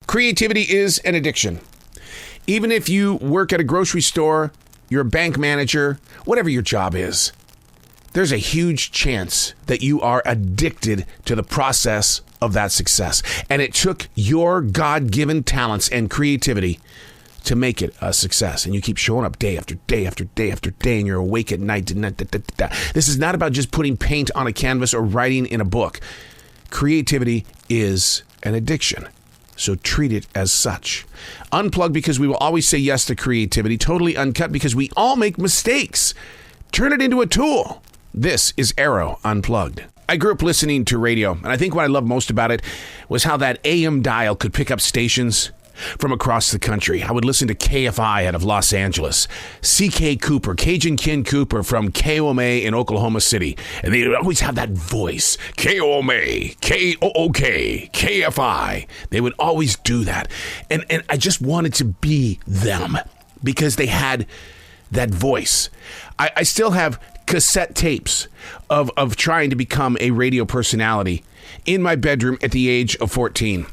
Creativity is an addiction. Even if you work at a grocery store, you're a bank manager, whatever your job is, there's a huge chance that you are addicted to the process of that success. And it took your God-given talents and creativity to make it a success. And you keep showing up day after day after day after day, and you're awake at night. This is not about just putting paint on a canvas or writing in a book. Creativity is an addiction. So treat it as such. Unplugged because we will always say yes to creativity. Totally Uncut because we all make mistakes. Turn it into a tool. This is Arroe Unplugged. I grew up listening to radio, and I think what I loved most about it was how that AM dial could pick up stations from across the country. I would listen to KFI out of Los Angeles, C.K. Cooper, Cajun Ken Cooper from KOMA in Oklahoma City. And they would always have that voice, KOMA, KOOK, KFI. They would always do that. And I just wanted to be them because they had that voice. I still have cassette tapes of trying to become a radio personality in my bedroom at the age of 14.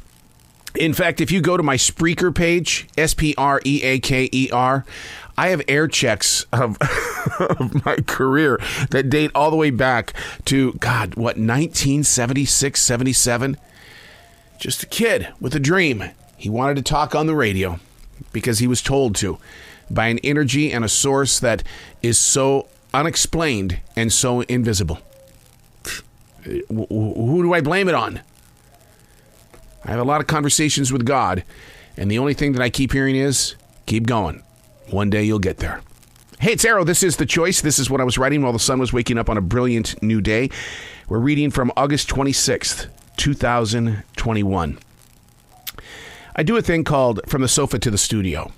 In fact, if you go to my Spreaker page, Spreaker, I have air checks of my career that date all the way back to, 1976, 77? Just a kid with a dream. He wanted to talk on the radio because he was told to by an energy and a source that is so unexplained and so invisible. Who do I blame it on? I have a lot of conversations with God, and the only thing that I keep hearing is, keep going. One day you'll get there. Hey, it's Arroe. This is The Choice. This is what I was writing while the sun was waking up on a brilliant new day. We're reading from August 26th, 2021. I do a thing called From the Sofa to the Studio.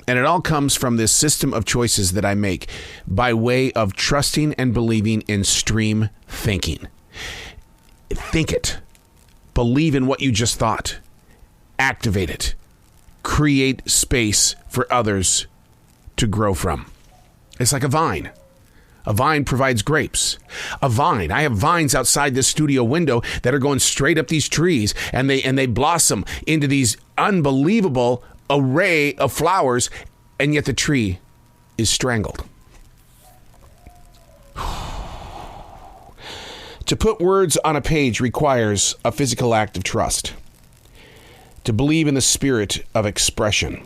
And it all comes from this system of choices that I make by way of trusting and believing in stream thinking. Think it. Believe in what you just thought. Activate it. Create space for others to grow from. It's like a vine. A vine provides grapes. A vine. I have vines outside this studio window that are going straight up these trees, and they blossom into these unbelievable array of flowers, and yet the tree is strangled. To put words on a page requires a physical act of trust. To believe in the spirit of expression.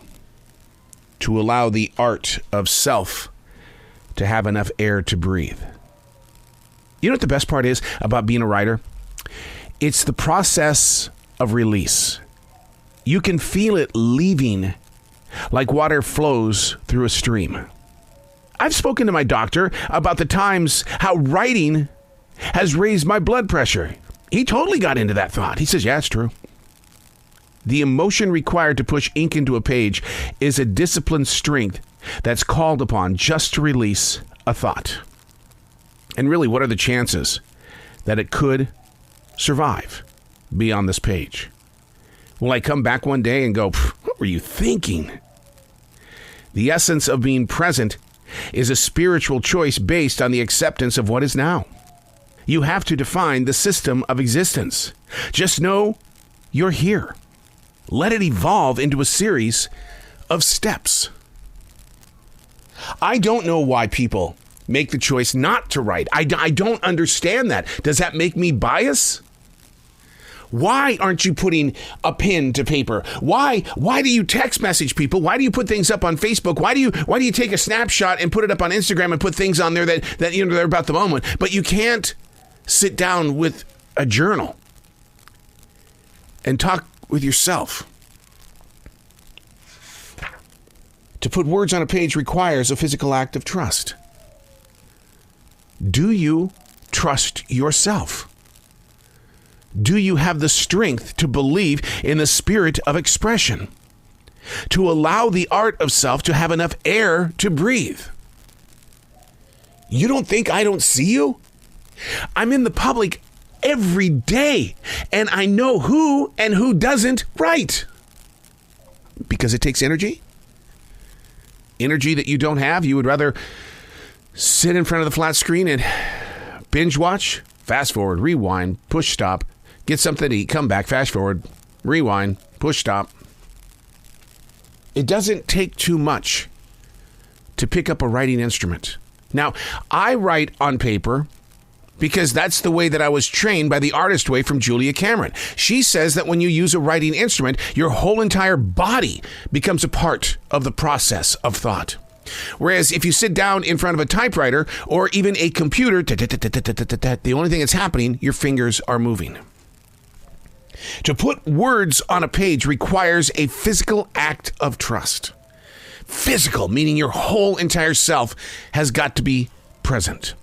To allow the art of self to have enough air to breathe. You know what the best part is about being a writer? It's the process of release. You can feel it leaving like water flows through a stream. I've spoken to my doctor about the times how writing has raised my blood pressure. He totally got into that thought. He says, yeah, it's true. The emotion required to push ink into a page is a disciplined strength that's called upon just to release a thought. And really, what are the chances that it could survive beyond this page? Will I come back one day and go, what were you thinking? The essence of being present is a spiritual choice based on the acceptance of what is now. You have to define the system of existence. Just know you're here. Let it evolve into a series of steps. I don't know why people make the choice not to write. I don't understand that. Does that make me biased? Why aren't you putting a pen to paper? Why do you text message people? Why do you put things up on Facebook? Why do you take a snapshot and put it up on Instagram and put things on there that they're about the moment? But you can't sit down with a journal and talk with yourself. To put words on a page requires a physical act of trust. Do you trust yourself? Do you have the strength to believe in the spirit of expression? To allow the art of self to have enough air to breathe? You don't think I don't see you? I'm in the public every day, and I know who and who doesn't write. Because it takes energy. Energy that you don't have. You would rather sit in front of the flat screen and binge watch, fast forward, rewind, push stop, get something to eat, come back, fast forward, rewind, Push stop. It doesn't take too much to pick up a writing instrument. Now, I write on paper because that's the way that I was trained by the artist way from Julia Cameron. She says that when you use a writing instrument, your whole entire body becomes a part of the process of thought. Whereas if you sit down in front of a typewriter or even a computer, the only thing that's happening, your fingers are moving. To put words on a page requires a physical act of trust. Physical, meaning your whole entire self has got to be present.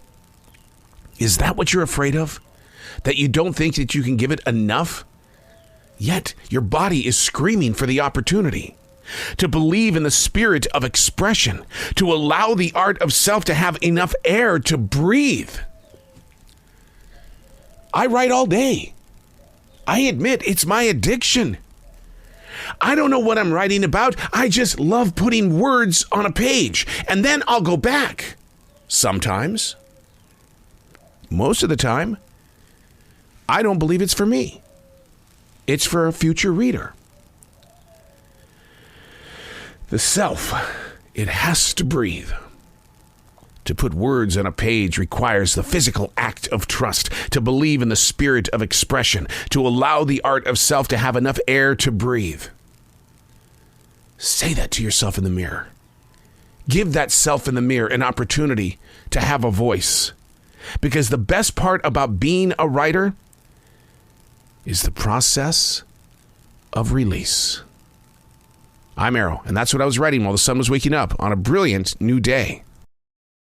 Is that what you're afraid of? That you don't think that you can give it enough? Yet your body is screaming for the opportunity. To believe in the spirit of expression. To allow the art of self to have enough air to breathe. I write all day. I admit it's my addiction. I don't know what I'm writing about. I just love putting words on a page. And then I'll go back. Sometimes. Most of the time. I don't believe it's for me. It's for a future reader. The self, it has to breathe. To put words on a page requires the physical act of trust, to believe in the spirit of expression, to allow the art of self to have enough air to breathe. Say that to yourself in the mirror. Give that self in the mirror an opportunity to have a voice. Because the best part about being a writer is the process of release. I'm Arroe, and that's what I was writing while the sun was waking up on a brilliant new day.